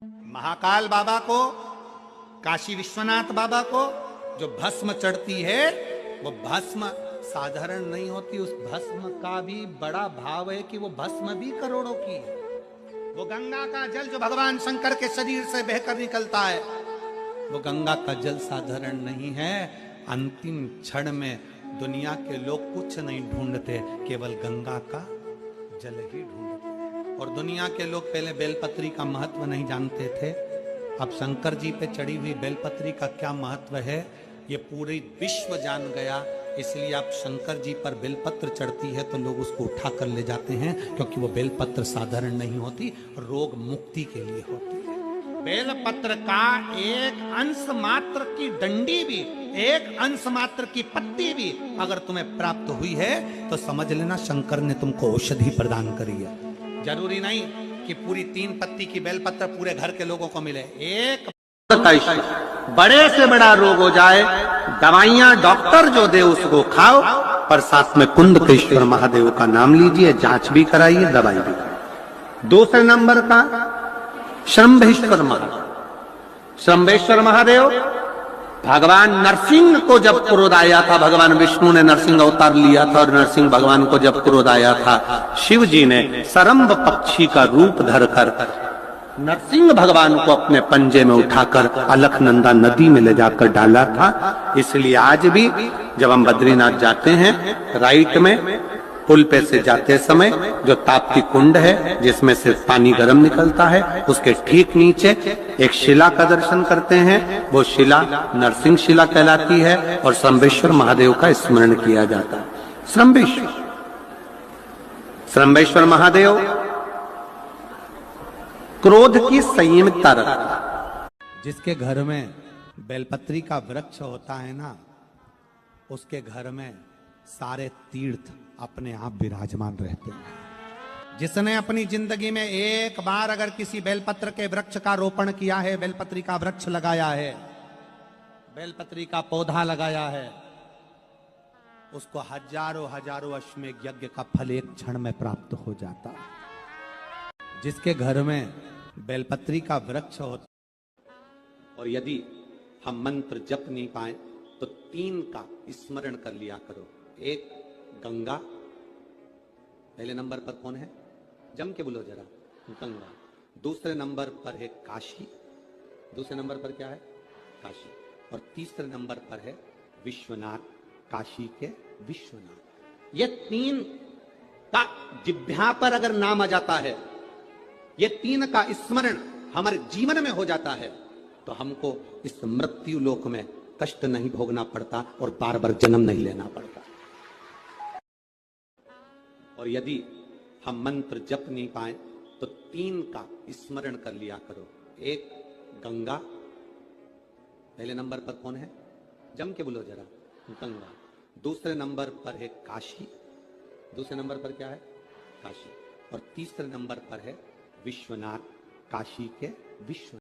महाकाल बाबा को, काशी विश्वनाथ बाबा को जो भस्म चढ़ती है वो भस्म साधारण नहीं होती। उस भस्म का भी बड़ा भाव है कि वो भस्म भी करोड़ों की है। वो गंगा का जल जो भगवान शंकर के शरीर से बहकर निकलता है, वो गंगा का जल साधारण नहीं है। अंतिम क्षण में दुनिया के लोग कुछ नहीं ढूंढते, केवल गंगा का जल ही ढूंढते। और दुनिया के लोग पहले बेलपत्री का महत्व नहीं जानते थे। अब शंकर जी पे चढ़ी हुई बेलपत्री का क्या महत्व है ये पूरी विश्व जान गया। इसलिए अब शंकर जी पर बेलपत्र चढ़ती है तो लोग उसको उठा कर ले जाते हैं, क्योंकि वो बेलपत्र साधारण नहीं होती, रोग मुक्ति के लिए होती है। बेलपत्र का एक अंश मात्र की डंडी भी, एक अंश मात्र की पत्ती भी अगर तुम्हें प्राप्त हुई है तो समझ लेना शंकर ने तुमको औषधि प्रदान करी है। जरूरी नहीं कि पूरी 3 पत्ती की बेलपत्र पूरे घर के लोगों को मिले। एक बड़े से बड़ा रोग हो जाए, दवाइयां डॉक्टर जो दे उसको खाओ, पर साथ में कुंडकेश्वर महादेव का नाम लीजिए, जांच भी कराइए, दवाई भी कराइए। दूसरे नंबर का शंभेश्वर महादेव। शंभेश्वर महादेव भगवान नरसिंह को जब क्रोध आया था, भगवान विष्णु ने नरसिंह अवतार लिया था, और नरसिंह भगवान को जब क्रोध आया था, शिव जी ने सरम्ब पक्षी का रूप धरकर नरसिंह भगवान को अपने पंजे में उठाकर अलकनंदा नदी में ले जाकर डाला था। इसलिए आज भी जब हम बद्रीनाथ जाते हैं, राइट में पुल पे से जाते समय जो ताप्ती कुंड है जिसमें से पानी गर्म निकलता है, उसके ठीक नीचे एक शिला का दर्शन करते हैं। वो शिला नरसिंह शिला कहलाती है और शंभेश्वर महादेव का स्मरण किया जाता है। शंभेश्वर महादेव क्रोध की संयमितता रखता। जिसके घर में बेलपत्री का वृक्ष होता है ना, उसके घर में सारे तीर्थ अपने आप विराजमान रहते हैं। जिसने अपनी जिंदगी में एक बार अगर किसी बेलपत्र के वृक्ष का रोपण किया है, बेलपत्री का वृक्ष लगाया है, बेलपत्री का पौधा लगाया है, उसको हजारों हजारों अश्वमेघ यज्ञ का फल एक क्षण में प्राप्त हो जाता है। जिसके घर में बेलपत्री का वृक्ष होता, और यदि हम मंत्र जप नहीं पाए तो 3 का स्मरण कर लिया करो। एक गंगा, पहले नंबर पर कौन है? जम के बोलो जरा, गंगा। दूसरे नंबर पर है काशी, दूसरे नंबर पर क्या है? काशी। और तीसरे नंबर पर है विश्वनाथ, काशी के विश्वनाथ। ये 3 का जिह्वा पर अगर नाम आ जाता है, ये 3 का स्मरण हमारे जीवन में हो जाता है, तो हमको इस मृत्यु लोक में कष्ट नहीं भोगना पड़ता और बार बार जन्म नहीं लेना पड़ता। और यदि हम मंत्र जप नहीं पाए तो 3 का स्मरण कर लिया करो। एक गंगा, पहले नंबर पर कौन है? जम के बोलो जरा, गंगा। दूसरे नंबर पर है काशी, दूसरे नंबर पर क्या है? काशी। और तीसरे नंबर पर है विश्वनाथ, काशी के विश्वनाथ।